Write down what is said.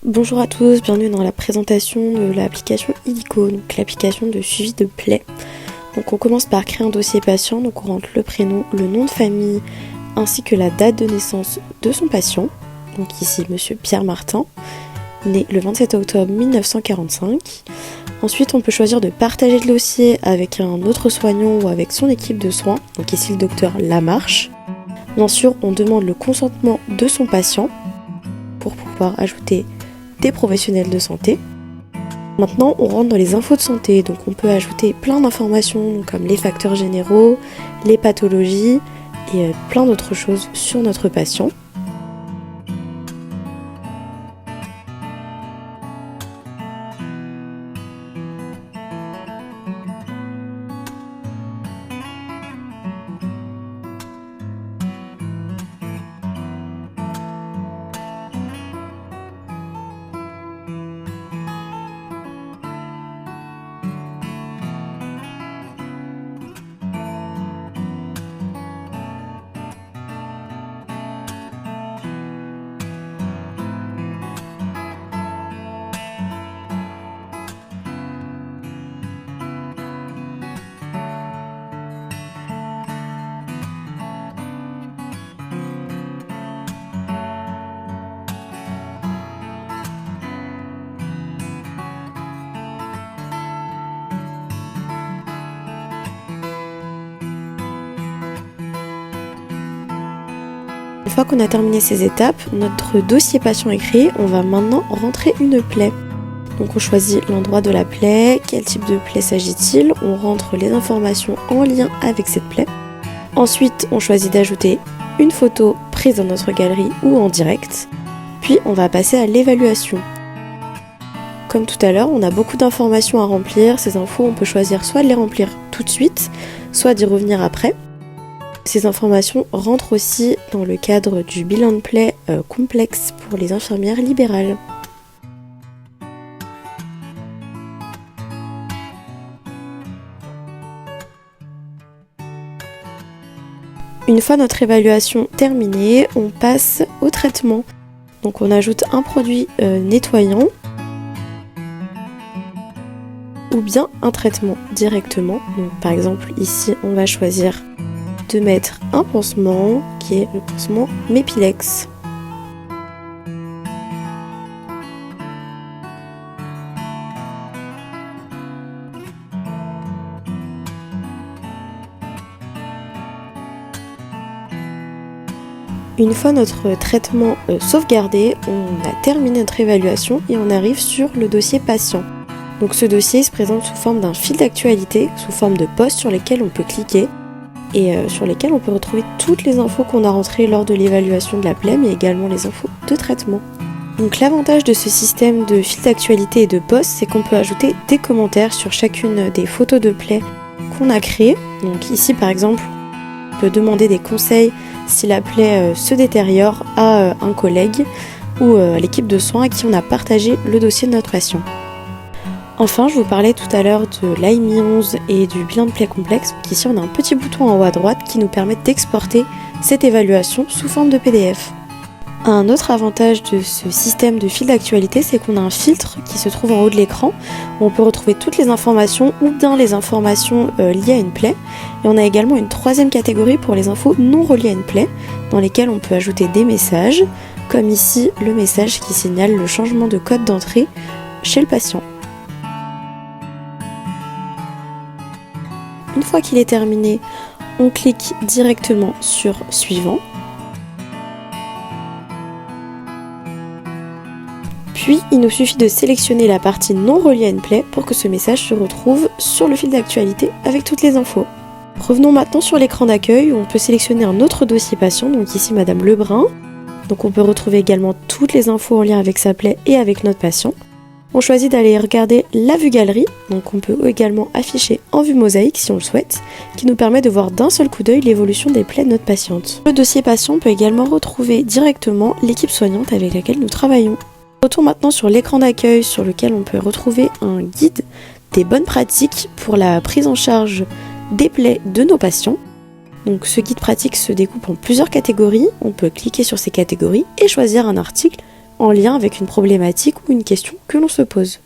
Bonjour à tous, bienvenue dans la présentation de l'application Illico, donc l'application de suivi de plaies. Donc on commence par créer un dossier patient, donc on rentre le prénom, le nom de famille ainsi que la date de naissance de son patient. Donc ici monsieur Pierre Martin, né le 27 octobre 1945. Ensuite on peut choisir de partager le dossier avec un autre soignant ou avec son équipe de soins, donc ici le docteur Lamarche. Bien sûr on demande le consentement de son patient pour pouvoir ajouter des professionnels de santé. Maintenant, on rentre dans les infos de santé, donc on peut ajouter plein d'informations comme les facteurs généraux, les pathologies et plein d'autres choses sur notre patient. Une fois qu'on a terminé ces étapes, notre dossier patient est créé, on va maintenant rentrer une plaie. Donc on choisit l'endroit de la plaie, quel type de plaie s'agit-il, on rentre les informations en lien avec cette plaie. Ensuite, on choisit d'ajouter une photo prise dans notre galerie ou en direct. Puis on va passer à l'évaluation. Comme tout à l'heure, on a beaucoup d'informations à remplir. Ces infos, on peut choisir soit de les remplir tout de suite, soit d'y revenir après. Ces informations rentrent aussi dans le cadre du bilan de plaie complexe pour les infirmières libérales. Une fois notre évaluation terminée, on passe au traitement. Donc on ajoute un produit nettoyant ou bien un traitement directement. Donc, par exemple ici on va choisir de mettre un pansement qui est le pansement Mepilex. Une fois notre traitement sauvegardé, on a terminé notre évaluation et on arrive sur le dossier patient. Donc ce dossier se présente sous forme d'un fil d'actualité, sous forme de posts sur lesquels on peut cliquer et sur lesquels on peut retrouver toutes les infos qu'on a rentrées lors de l'évaluation de la plaie, mais également les infos de traitement. Donc l'avantage de ce système de fil d'actualité et de posts, c'est qu'on peut ajouter des commentaires sur chacune des photos de plaie qu'on a créées. Donc ici par exemple, on peut demander des conseils si la plaie se détériore à un collègue ou à l'équipe de soins à qui on a partagé le dossier de notre patient. Enfin, je vous parlais tout à l'heure de l'AIMI 11 et du bilan de plaie complexe. Donc ici, on a un petit bouton en haut à droite qui nous permet d'exporter cette évaluation sous forme de PDF. Un autre avantage de ce système de fil d'actualité, c'est qu'on a un filtre qui se trouve en haut de l'écran où on peut retrouver toutes les informations ou bien les informations liées à une plaie. Et on a également une troisième catégorie pour les infos non reliées à une plaie, dans lesquelles on peut ajouter des messages, comme ici le message qui signale le changement de code d'entrée chez le patient. Une fois qu'il est terminé, on clique directement sur Suivant. Puis, il nous suffit de sélectionner la partie non reliée à une plaie pour que ce message se retrouve sur le fil d'actualité avec toutes les infos. Revenons maintenant sur l'écran d'accueil où on peut sélectionner un autre dossier patient, donc ici Madame Lebrun. Donc on peut retrouver également toutes les infos en lien avec sa plaie et avec notre patient. On choisit d'aller regarder la vue galerie, donc on peut également afficher en vue mosaïque si on le souhaite, qui nous permet de voir d'un seul coup d'œil l'évolution des plaies de notre patiente. Le dossier patient peut également retrouver directement l'équipe soignante avec laquelle nous travaillons. Retour maintenant sur l'écran d'accueil sur lequel on peut retrouver un guide des bonnes pratiques pour la prise en charge des plaies de nos patients. Donc ce guide pratique se découpe en plusieurs catégories, on peut cliquer sur ces catégories et choisir un article en lien avec une problématique ou une question que l'on se pose.